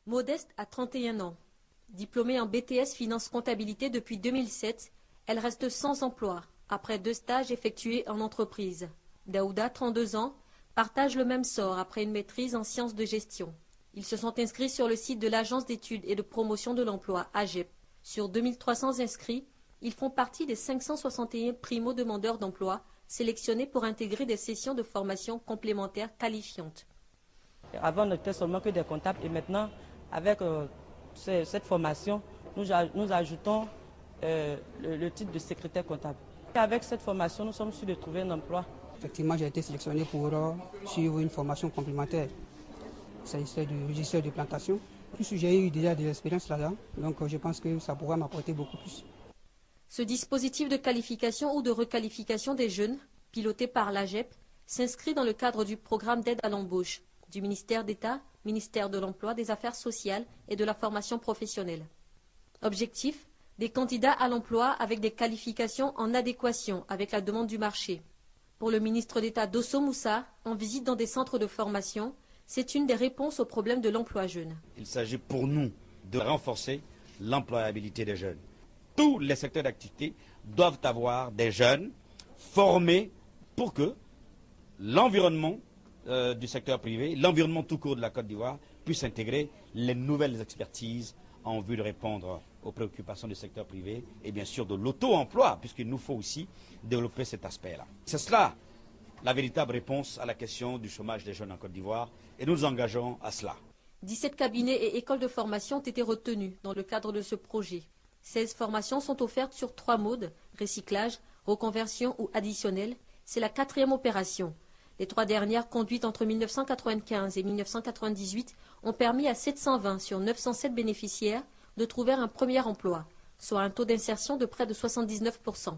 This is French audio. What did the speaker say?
Modeste a 31 ans. Diplômée en BTS Finance Comptabilité depuis 2007, elle reste sans emploi après 2 stages effectués en entreprise. Daouda, 32 ans, partage le même sort après une maîtrise en sciences de gestion. Ils se sont inscrits sur le site de l'Agence d'études et de promotion de l'emploi, AGEP. Sur 2300 inscrits, ils font partie des 561 primo-demandeurs d'emploi sélectionnés pour intégrer des sessions de formation complémentaires qualifiantes. Avant, on n'était seulement que des comptables et maintenant, avec cette formation, nous ajoutons le titre de secrétaire comptable. Et avec cette formation, nous sommes sûrs de trouver un emploi. Effectivement, j'ai été sélectionné pour suivre une formation complémentaire. C'est du logiciel de plantation. Plus j'ai eu déjà des expériences là-dedans, donc je pense que ça pourra m'apporter beaucoup plus. Ce dispositif de qualification ou de requalification des jeunes, piloté par l'AGEP, s'inscrit dans le cadre du programme d'aide à l'embauche du ministère d'État, ministère de l'Emploi, des Affaires sociales et de la formation professionnelle. Objectif, des candidats à l'emploi avec des qualifications en adéquation avec la demande du marché. Pour le ministre d'État Dosso Moussa, en visite dans des centres de formation, c'est une des réponses au problème de l'emploi jeune. Il s'agit pour nous de renforcer l'employabilité des jeunes. Tous les secteurs d'activité doivent avoir des jeunes formés pour que l'environnement du secteur privé, l'environnement tout court de la Côte d'Ivoire puisse intégrer les nouvelles expertises en vue de répondre aux préoccupations du secteur privé et bien sûr de l'auto-emploi, puisqu'il nous faut aussi développer cet aspect-là. C'est cela la véritable réponse à la question du chômage des jeunes en Côte d'Ivoire et nous nous engageons à cela. 17 cabinets et écoles de formation ont été retenus dans le cadre de ce projet. 16 formations sont offertes sur 3 modes, recyclage, reconversion ou additionnel. C'est la 4e opération. Les 3 dernières, conduites entre 1995 et 1998, ont permis à 720 sur 907 bénéficiaires de trouver un premier emploi, soit un taux d'insertion de près de 79%.